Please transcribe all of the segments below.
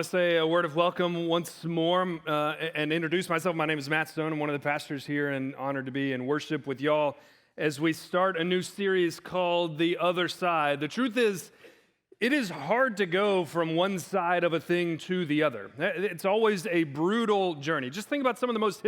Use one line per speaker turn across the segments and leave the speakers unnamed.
say a word of welcome once more and introduce myself. My name is Matt Stone. I'm one of the pastors here and honored to be in worship with y'all as we start a new series called The Other Side. The truth is, it is hard to go from one side of a thing to the other. It's always a brutal journey. Just think about some of the most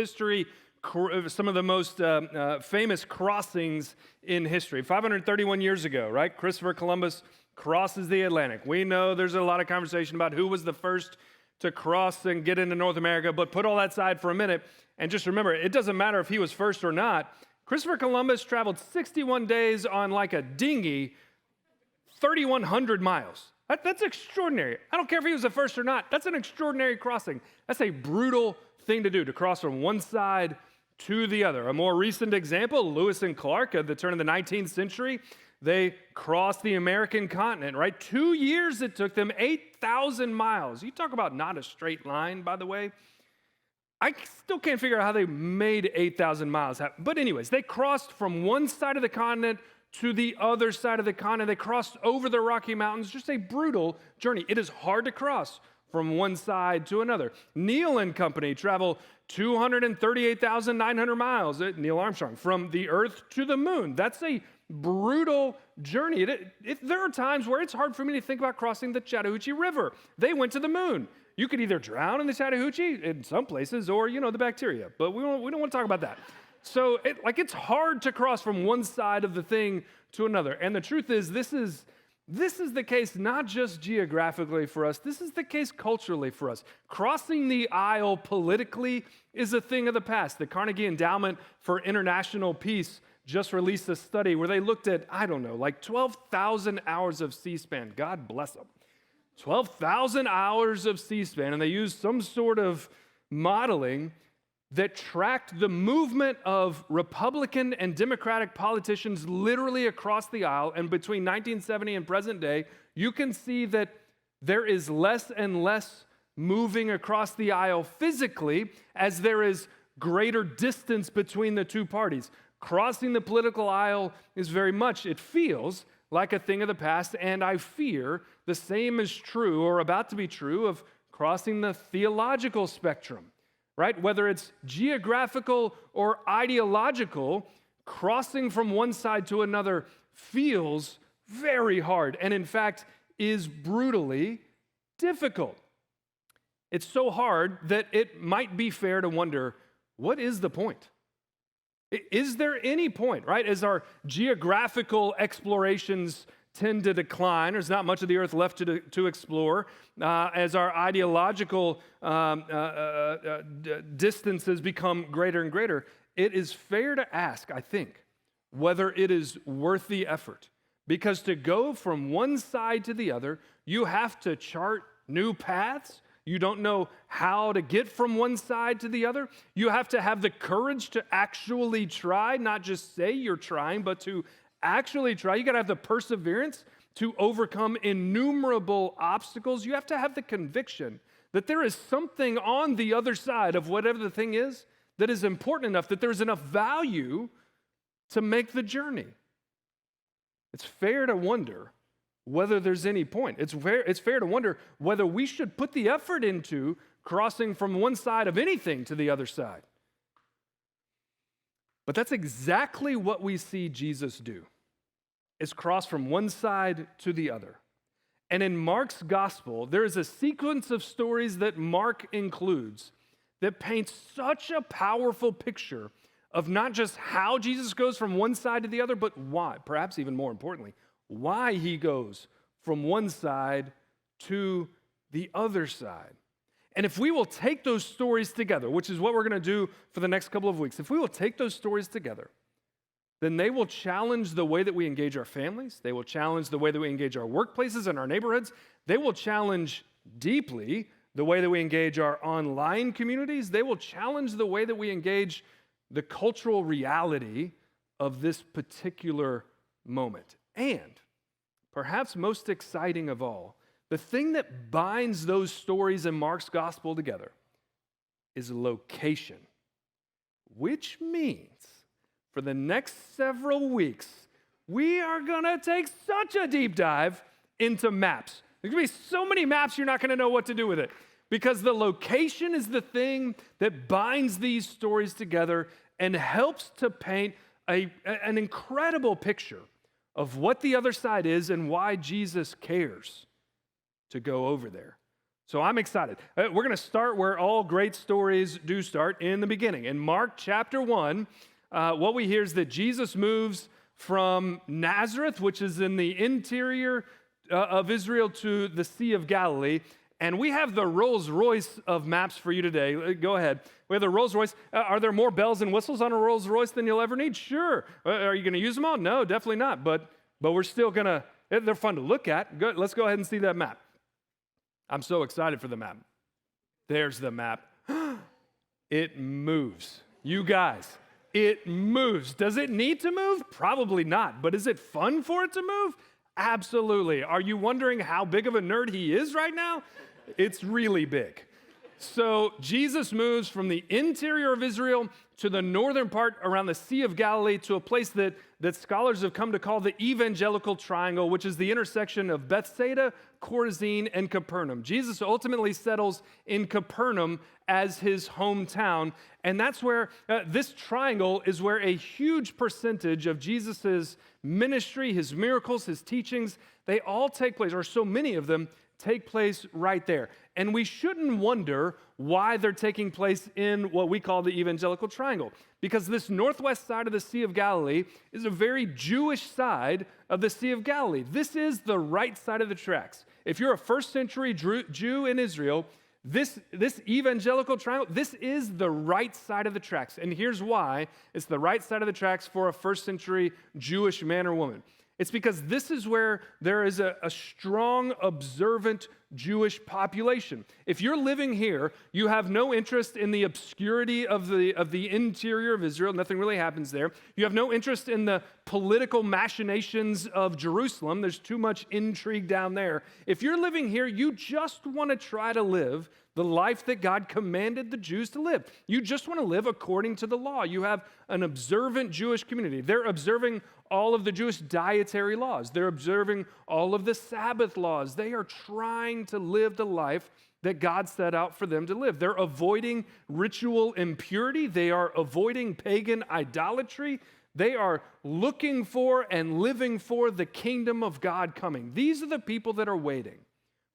famous crossings in history. 531 years ago, right? Christopher Columbus crosses the Atlantic. We know there's a lot of conversation about who was the first to cross and get into North America, but put all that aside for a minute and just remember, it doesn't matter if he was first or not. Christopher Columbus traveled 61 days on like a dinghy, 3,100 miles. That's extraordinary. I don't care if he was the first or not. That's an extraordinary crossing. That's a brutal thing to do, to cross from one side to the other. A more recent example, Lewis and Clark at the turn of the 19th century, they crossed the American continent, right? 2 years it took them, 8,000 miles. You talk about not a straight line, by the way. I still can't figure out how they made 8,000 miles. But anyways, they crossed from one side of the continent to the other side of the continent. They crossed over the Rocky Mountains, just a brutal journey. It is hard to cross from one side to another. Neil and company travel 238,900 miles, Neil Armstrong, from the Earth to the moon. That's a brutal journey. There are times where it's hard for me to think about crossing the Chattahoochee River. They went to the moon. You could either drown in the Chattahoochee in some places or, the bacteria, but we don't want to talk about that. So it's hard to cross from one side of the thing to another. And the truth is, this is the case not just geographically for us, this is the case culturally for us. Crossing the aisle politically is a thing of the past. The Carnegie Endowment for International Peace just released a study where they looked at, 12,000 hours of C-SPAN. God bless them. 12,000 hours of C-SPAN, and they used some sort of modeling that tracked the movement of Republican and Democratic politicians literally across the aisle. And between 1970 and present day, you can see that there is less and less moving across the aisle physically as there is greater distance between the two parties. Crossing the political aisle is very much, it feels like a thing of the past, and I fear the same is true or about to be true of crossing the theological spectrum. Right? Whether it's geographical or ideological, crossing from one side to another feels very hard and, in fact, is brutally difficult. It's so hard that it might be fair to wonder, what is the point? Is there any point, right? As our geographical explorations tend to decline, there's not much of the earth left to explore, as our ideological distances become greater and greater, it is fair to ask, I think, whether it is worth the effort. Because to go from one side to the other, you have to chart new paths. You don't know how to get from one side to the other. You have to have the courage to actually try, not just say you're trying, but to actually try. You got to have the perseverance to overcome innumerable obstacles. You have to have the conviction that there is something on the other side of whatever the thing is that is important enough, that there's enough value to make the journey. It's fair to wonder whether there's any point. It's fair to wonder whether we should put the effort into crossing from one side of anything to the other side. But that's exactly what we see Jesus do, is cross from one side to the other. And in Mark's gospel, there is a sequence of stories that Mark includes that paints such a powerful picture of not just how Jesus goes from one side to the other, but why, perhaps even more importantly, why he goes from one side to the other side. And if we will take those stories together, which is what we're going to do for the next couple of weeks, if we will take those stories together, then they will challenge the way that we engage our families. They will challenge the way that we engage our workplaces and our neighborhoods. They will challenge deeply the way that we engage our online communities. They will challenge the way that we engage the cultural reality of this particular moment. And perhaps most exciting of all, the thing that binds those stories in Mark's gospel together is location, which means for the next several weeks, we are going to take such a deep dive into maps. There's going to be so many maps, you're not going to know what to do with it. because the location is the thing that binds these stories together and helps to paint an incredible picture of what the other side is and why Jesus cares to go over there. So I'm excited. We're going to start where all great stories do start, in the beginning. In Mark chapter 1, what we hear is that Jesus moves from Nazareth, which is in the interior of Israel, to the Sea of Galilee. And we have the Rolls Royce of maps for you today. Go ahead. We have the Rolls Royce. Are there more bells and whistles on a Rolls Royce than you'll ever need? Sure. Are you going to use them all? No, definitely not. But we're still going to, they're fun to look at. Good. Let's go ahead and see that map. I'm so excited for the map. There's the map. It moves. You guys, it moves. Does it need to move? Probably not. But is it fun for it to move? Absolutely. Are you wondering how big of a nerd he is right now? It's really big. So Jesus moves from the interior of Israel to the northern part around the Sea of Galilee, to a place that scholars have come to call the evangelical triangle, which is the intersection of Bethsaida, Chorazin, and Capernaum. Jesus ultimately settles in Capernaum as his hometown, and that's where this triangle is where a huge percentage of Jesus's ministry, his miracles, his teachings, they all take place, or so many of them take place right there. And we shouldn't wonder why they're taking place in what we call the evangelical triangle, because this northwest side of the Sea of Galilee is a very Jewish side of the Sea of Galilee. This is the right side of the tracks. If you're a first century Jew in Israel, this evangelical triangle, this is the right side of the tracks. And here's why it's the right side of the tracks for a first century Jewish man or woman. It's because this is where there is a strong, observant Jewish population. If you're living here, you have no interest in the obscurity of the interior of Israel. Nothing really happens there. You have no interest in the political machinations of Jerusalem. There's too much intrigue down there. If you're living here, you just want to try to live the life that God commanded the Jews to live. You just want to live according to the law. You have an observant Jewish community. They're observing all of the Jewish dietary laws. They're observing all of the Sabbath laws. They are trying to live the life that God set out for them to live. They're avoiding ritual impurity. They are avoiding pagan idolatry. They are looking for and living for the kingdom of God coming. These are the people that are waiting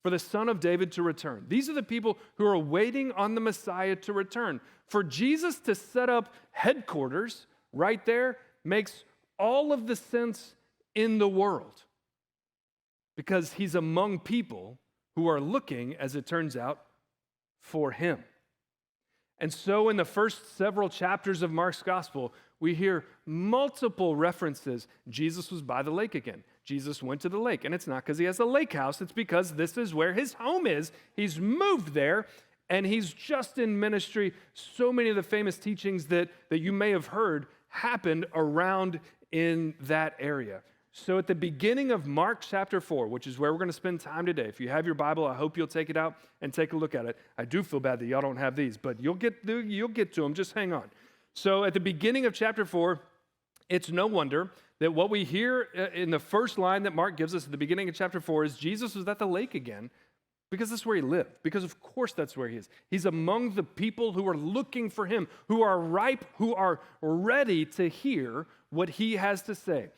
for the Son of David to return. These are the people who are waiting on the Messiah to return. For Jesus to set up headquarters right there makes all of the sense in the world, because he's among people who are looking, as it turns out, for him. And so in the first several chapters of Mark's gospel, we hear multiple references. Jesus was by the lake again. Jesus went to the lake, and it's not because he has a lake house. It's because this is where his home is. He's moved there, and he's just in ministry. So many of the famous teachings that you may have heard happened around in that area. So at the beginning of Mark chapter 4, which is where we're going to spend time today, if you have your Bible, I hope you'll take it out and take a look at it. I do feel bad that y'all don't have these, but you'll get to them. Just hang on. So at the beginning of chapter 4, it's no wonder that what we hear in the first line that Mark gives us at the beginning of chapter 4 is Jesus was at the lake again, because that's where he lived. Because of course that's where he is. He's among the people who are looking for him, who are ripe, who are ready to hear what he has to say.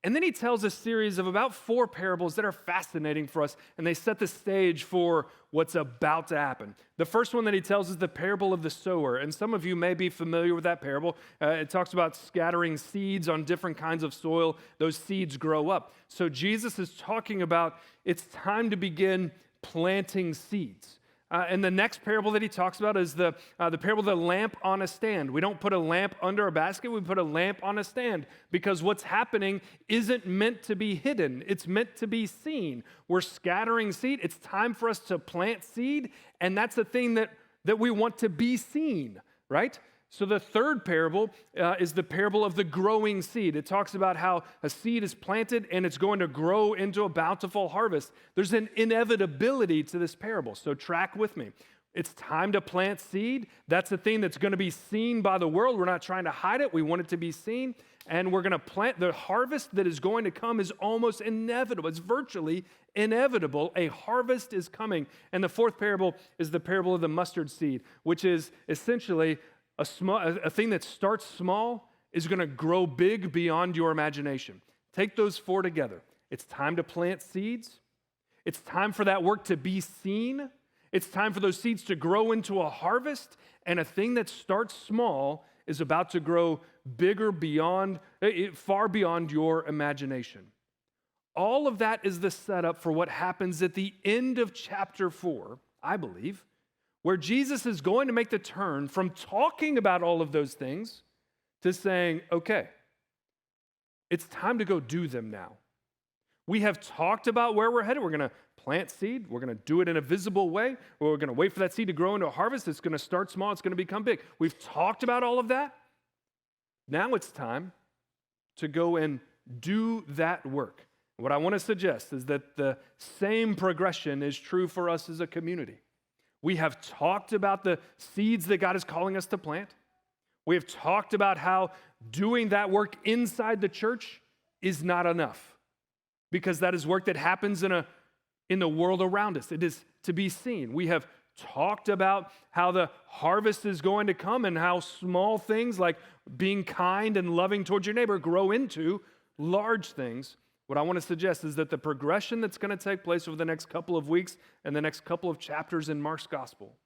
And then he tells a series of about 4 parables that are fascinating for us, and they set the stage for what's about to happen. The first one that he tells is the parable of the sower, and some of you may be familiar with that parable. It talks about scattering seeds on different kinds of soil. Those seeds grow up. So Jesus is talking about it's time to begin planting seeds. And the next parable that he talks about is the parable of the lamp on a stand. We don't put a lamp under a basket, we put a lamp on a stand, because what's happening isn't meant to be hidden. It's meant to be seen. We're scattering seed. It's time for us to plant seed, and that's the thing that we want to be seen, right? So the third parable is the parable of the growing seed. It talks about how a seed is planted and it's going to grow into a bountiful harvest. There's an inevitability to this parable, so track with me. It's time to plant seed. That's the thing that's going to be seen by the world. We're not trying to hide it. We want it to be seen. And we're going to plant. The harvest that is going to come is almost inevitable. It's virtually inevitable. A harvest is coming. And the fourth parable is the parable of the mustard seed, which is essentially a thing that starts small is going to grow big beyond your imagination. Take those four together. It's time to plant seeds. It's time for that work to be seen. It's time for those seeds to grow into a harvest. And a thing that starts small is about to grow bigger far beyond your imagination. All of that is the setup for what happens at the end of chapter 4, I believe, where Jesus is going to make the turn from talking about all of those things to saying, okay, it's time to go do them now. We have talked about where we're headed. We're going to plant seed. We're going to do it in a visible way. We're going to wait for that seed to grow into a harvest. It's going to start small. It's going to become big. We've talked about all of that. Now it's time to go and do that work. What I want to suggest is that the same progression is true for us as a community. We have talked about the seeds that God is calling us to plant. We have talked about how doing that work inside the church is not enough, because that is work that happens in the world around us. It is to be seen. We have talked about how the harvest is going to come and how small things like being kind and loving towards your neighbor grow into large things. What I want to suggest is that the progression that's going to take place over the next couple of weeks and the next couple of chapters in Mark's gospel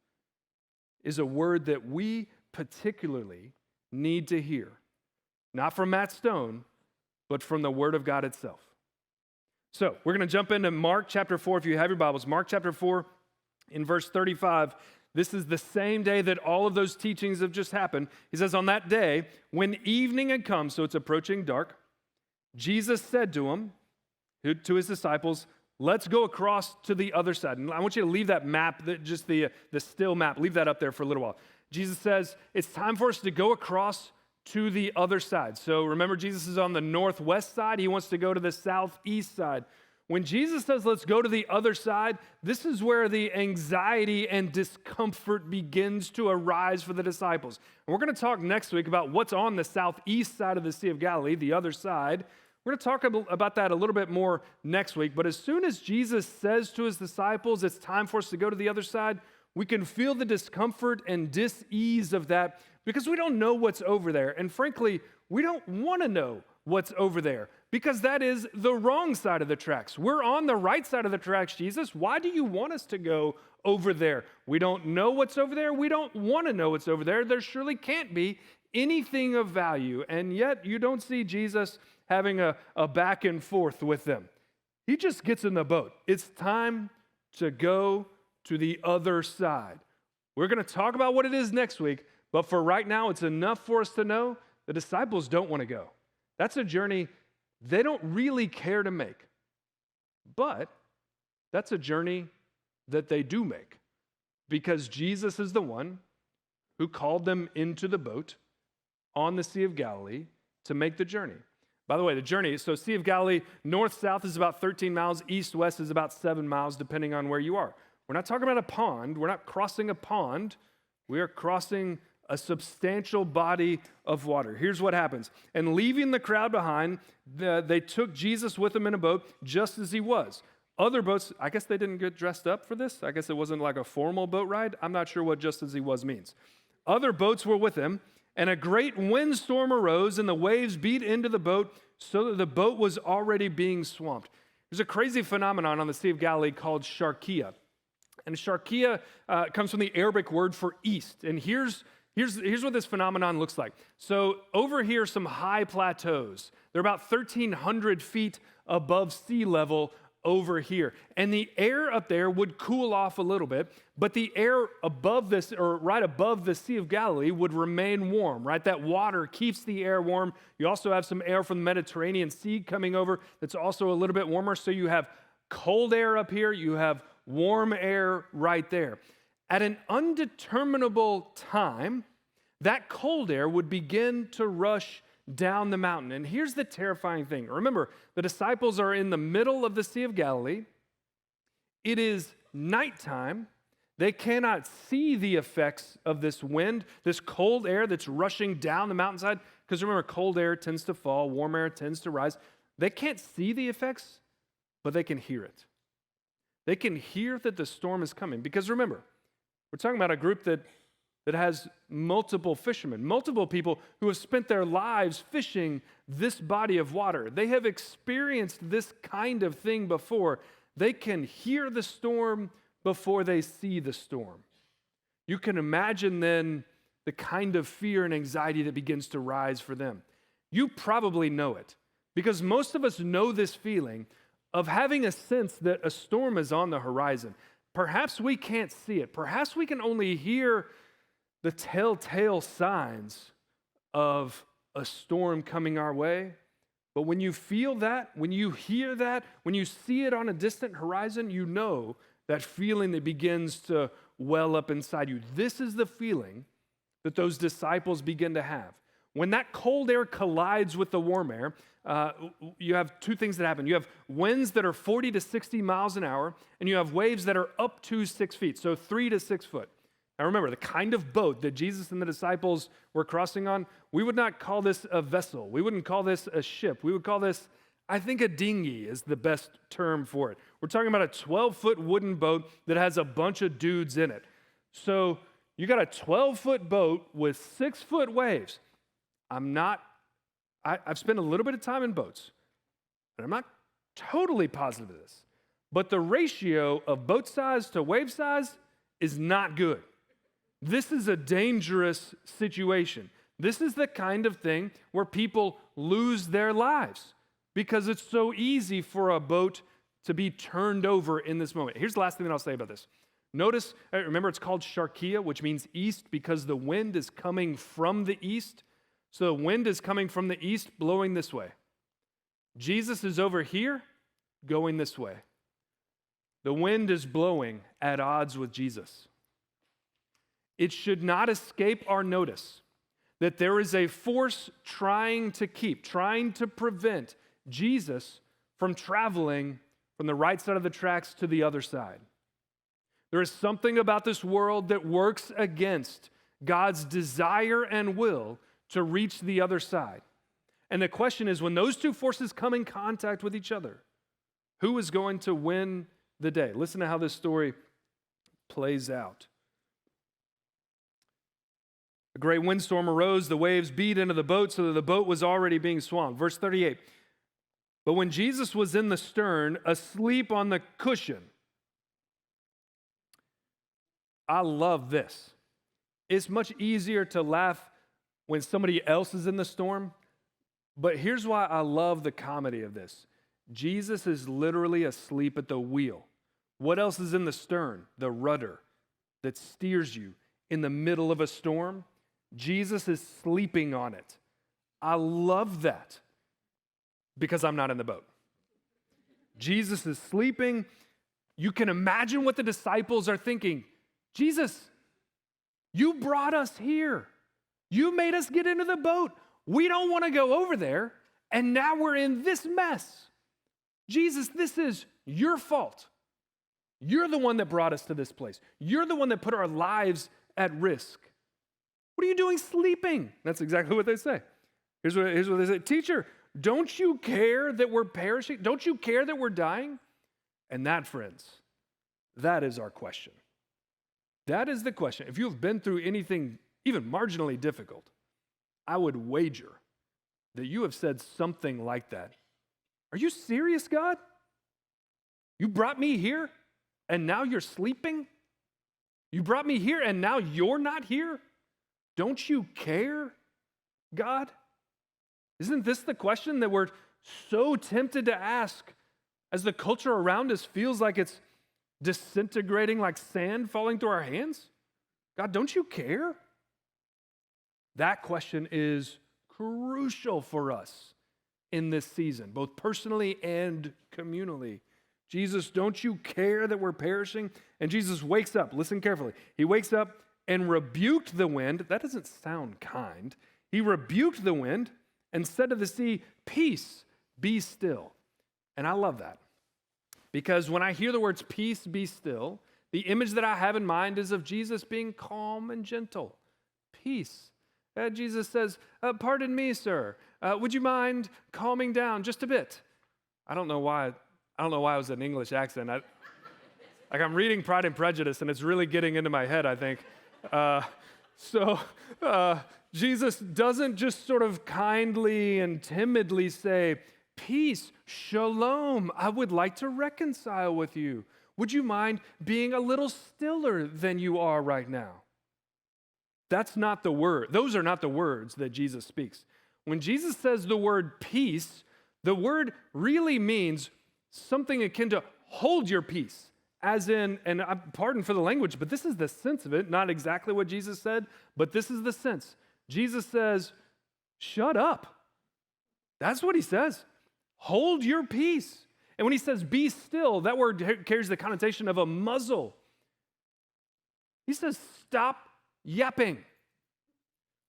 is a word that we particularly need to hear, not from Matt Stone, but from the Word of God itself. So we're going to jump into Mark chapter 4. If you have your Bibles, Mark chapter 4 in verse 35. This is the same day that all of those teachings have just happened. He says, on that day, when evening had come, so it's approaching dark, Jesus said to him, to his disciples, let's go across to the other side. And I want you to leave that map, just the still map, leave that up there for a little while. Jesus says, it's time for us to go across to the other side. So remember, Jesus is on the northwest side. He wants to go to the southeast side. When Jesus says, let's go to the other side, this is where the anxiety and discomfort begins to arise for the disciples. And we're going to talk next week about what's on the southeast side of the Sea of Galilee, the other side. We're going to talk about that a little bit more next week. But as soon as Jesus says to his disciples, it's time for us to go to the other side, we can feel the discomfort and dis-ease of that because we don't know what's over there. And frankly, we don't want to know what's over there because that is the wrong side of the tracks. We're on the right side of the tracks, Jesus. Why do you want us to go over there? We don't know what's over there. We don't want to know what's over there. There surely can't be anything of value. And yet you don't see Jesus having a back and forth with them. He just gets in the boat. It's time to go to the other side. We're going to talk about what it is next week, but for right now, it's enough for us to know the disciples don't want to go. That's a journey they don't really care to make, but that's a journey that they do make because Jesus is the one who called them into the boat on the Sea of Galilee to make the journey. By the way, the journey, so Sea of Galilee, north-south is about 13 miles, east-west is about 7 miles, depending on where you are. We're not talking about a pond. We're not crossing a pond. We are crossing a substantial body of water. Here's what happens. And leaving the crowd behind, they took Jesus with them in a boat just as he was. Other boats, I guess they didn't get dressed up for this. I guess it wasn't like a formal boat ride. I'm not sure what just as he was means. Other boats were with him, and a great windstorm arose, and the waves beat into the boat so that the boat was already being swamped. There's a crazy phenomenon on the Sea of Galilee called Sharkia. And Sharkia comes from the Arabic word for east. And here's what this phenomenon looks like. So over here, some high plateaus. They're about 1,300 feet above sea level over here. And the air up there would cool off a little bit, but the air above this, or right above the Sea of Galilee, would remain warm, right? That water keeps the air warm. You also have some air from the Mediterranean Sea coming over that's also a little bit warmer. So you have cold air up here, you have warm air right there. At an undeterminable time, that cold air would begin to rush down the mountain. And here's the terrifying thing. Remember, the disciples are in the middle of the Sea of Galilee. It is nighttime. They cannot see the effects of this wind, this cold air that's rushing down the mountainside. Because remember, cold air tends to fall, warm air tends to rise. They can't see the effects, but they can hear it. They can hear that the storm is coming. Because remember, we're talking about a group that has multiple fishermen, multiple people who have spent their lives fishing this body of water. They have experienced this kind of thing before. They can hear the storm before they see the storm. You can imagine then the kind of fear and anxiety that begins to rise for them. You probably know it, because most of us know this feeling of having a sense that a storm is on the horizon. Perhaps we can't see it. Perhaps we can only hear the telltale signs of a storm coming our way. But when you feel that, when you hear that, when you see it on a distant horizon, you know that feeling that begins to well up inside you. This is the feeling that those disciples begin to have. When that cold air collides with the warm air, you have two things that happen. You have winds that are 40 to 60 miles an hour, and you have waves that are up to 6 feet, so 3 to 6 foot. Now remember, the kind of boat that Jesus and the disciples were crossing on, we would not call this a vessel. We wouldn't call this a ship. We would call this, I think, a dinghy is the best term for it. We're talking about a 12-foot wooden boat that has a bunch of dudes in it. So you got a 12-foot boat with 6-foot waves. I've spent a little bit of time in boats, and I'm not totally positive of this, but the ratio of boat size to wave size is not good. This is a dangerous situation. This is the kind of thing where people lose their lives because it's so easy for a boat to be turned over in this moment. Here's the last thing that I'll say about this. Notice, remember it's called Sharkia, which means east, because the wind is coming from the east. So the wind is coming from the east, blowing this way. Jesus is over here, going this way. The wind is blowing at odds with Jesus. It should not escape our notice that there is a force trying to prevent Jesus from traveling from the right side of the tracks to the other side. There is something about this world that works against God's desire and will to reach the other side. And the question is, when those two forces come in contact with each other, who is going to win the day? Listen to how this story plays out. A great windstorm arose, the waves beat into the boat so that the boat was already being swamped. Verse 38, but when Jesus was in the stern, asleep on the cushion. I love this. It's much easier to laugh when somebody else is in the storm, but here's why I love the comedy of this. Jesus is literally asleep at the wheel. What else is in the stern? The rudder that steers you in the middle of a storm. Jesus is sleeping on it. I love that because I'm not in the boat. Jesus is sleeping. You can imagine what the disciples are thinking. Jesus, you brought us here. You made us get into the boat. We don't want to go over there, and now we're in this mess. Jesus, this is your fault. You're the one that brought us to this place. You're the one that put our lives at risk. What are you doing sleeping? That's exactly what they say. Here's what they say. Teacher, don't you care that we're perishing? Don't you care that we're dying? And that, friends, that is our question. That is the question. If you've been through anything even marginally difficult, I would wager that you have said something like that. Are you serious, God? You brought me here and now you're sleeping? You brought me here and now you're not here? Don't you care, God? Isn't this the question that we're so tempted to ask as the culture around us feels like it's disintegrating like sand falling through our hands? God, don't you care? That question is crucial for us in this season, both personally and communally. Jesus, don't you care that we're perishing? And Jesus wakes up. Listen carefully. He wakes up and rebuked the wind. That doesn't sound kind. He rebuked the wind and said to the sea, peace, be still. And I love that because when I hear the words peace, be still, The image that I have in mind is of Jesus being calm and gentle. Peace. Jesus says, pardon me, sir. Would you mind calming down just a bit? I don't know why it was an English accent. I'm reading Pride and Prejudice, and it's really getting into my head, I think. Jesus doesn't just sort of kindly and timidly say, peace, shalom, I would like to reconcile with you. Would you mind being a little stiller than you are right now? That's not the word. Those are not the words that Jesus speaks. When Jesus says the word peace, the word really means something akin to hold your peace. As in, and pardon for the language, but this is the sense of it, not exactly what Jesus said, but this is the sense. Jesus says, shut up. That's what he says. Hold your peace. And when he says be still, that word carries the connotation of a muzzle. He says, stop yapping.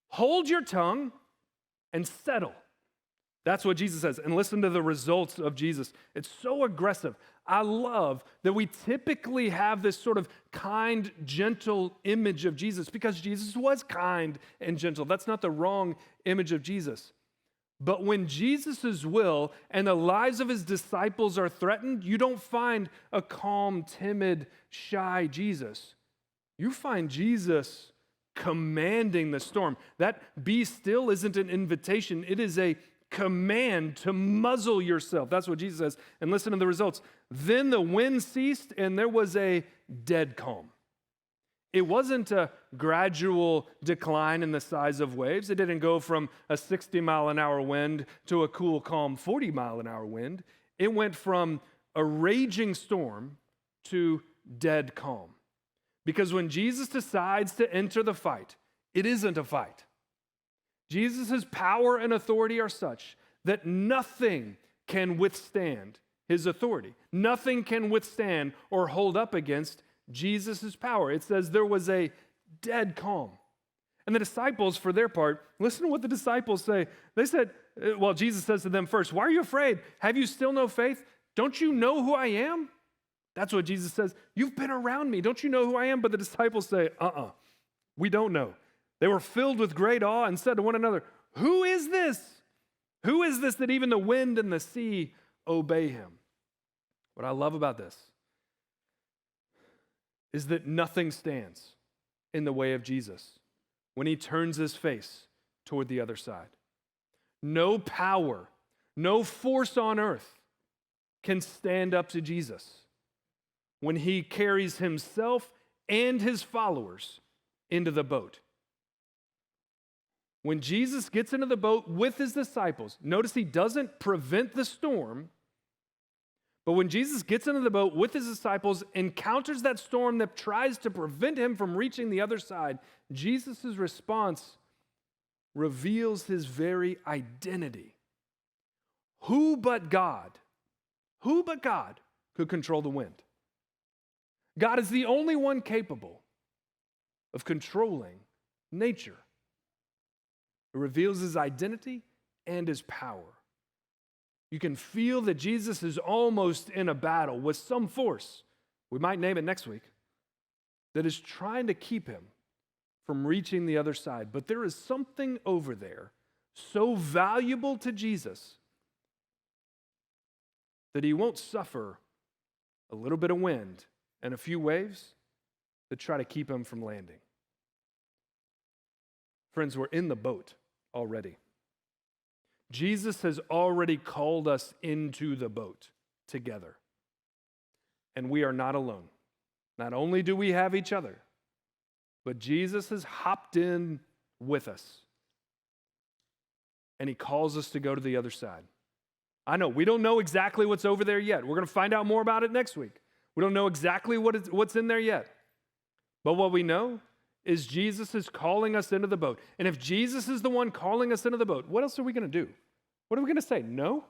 Hold your tongue and settle. That's what Jesus says. And listen to the results of Jesus. It's so aggressive. I love that we typically have this sort of kind, gentle image of Jesus because Jesus was kind and gentle. That's not the wrong image of Jesus. But when Jesus' will and the lives of his disciples are threatened, you don't find a calm, timid, shy Jesus. You find Jesus commanding the storm. That be still isn't an invitation. It is a command to muzzle yourself. That's what Jesus says. And listen to the results. Then the wind ceased and there was a dead calm. It wasn't a gradual decline in the size of waves. It didn't go from a 60-mile-an-hour wind to a cool, calm 40-mile-an-hour wind. It went from a raging storm to dead calm. Because when Jesus decides to enter the fight, it isn't a fight. Jesus' power and authority are such that nothing can withstand his authority. Nothing can withstand or hold up against Jesus' power. It says there was a dead calm. And the disciples, for their part, listen to what the disciples say. They said, well, Jesus says to them first, why are you afraid? Have you still no faith? Don't you know who I am? That's what Jesus says. You've been around me. Don't you know who I am? But the disciples say, we don't know. They were filled with great awe and said to one another, who is this? Who is this that even the wind and the sea obey him? What I love about this is that nothing stands in the way of Jesus when he turns his face toward the other side. No power, no force on earth can stand up to Jesus when he carries himself and his followers into the boat. When Jesus gets into the boat with his disciples, notice he doesn't prevent the storm, but when Jesus gets into the boat with his disciples, encounters that storm that tries to prevent him from reaching the other side, Jesus' response reveals his very identity. Who but God could control the wind? God is the only one capable of controlling nature. It reveals his identity and his power. You can feel that Jesus is almost in a battle with some force, we might name it next week, that is trying to keep him from reaching the other side. But there is something over there so valuable to Jesus that he won't suffer a little bit of wind and a few waves that try to keep him from landing. Friends, we're in the boat already. Jesus has already called us into the boat together. And we are not alone. Not only do we have each other, but Jesus has hopped in with us. And he calls us to go to the other side. I know, we don't know exactly what's over there yet. We're going to find out more about it next week. We don't know exactly what's in there yet. But what we know is Jesus is calling us into the boat. And if Jesus is the one calling us into the boat, what else are we going to do? What are we going to say? No? Are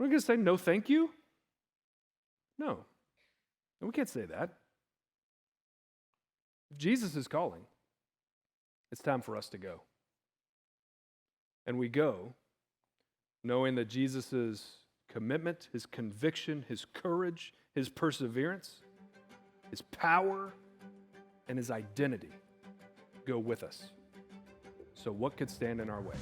we going to say no thank you? No. We can't say that. If Jesus is calling, it's time for us to go. And we go knowing that Jesus' commitment, his conviction, his courage, his perseverance His power and his identity go with us. So what could stand in our way?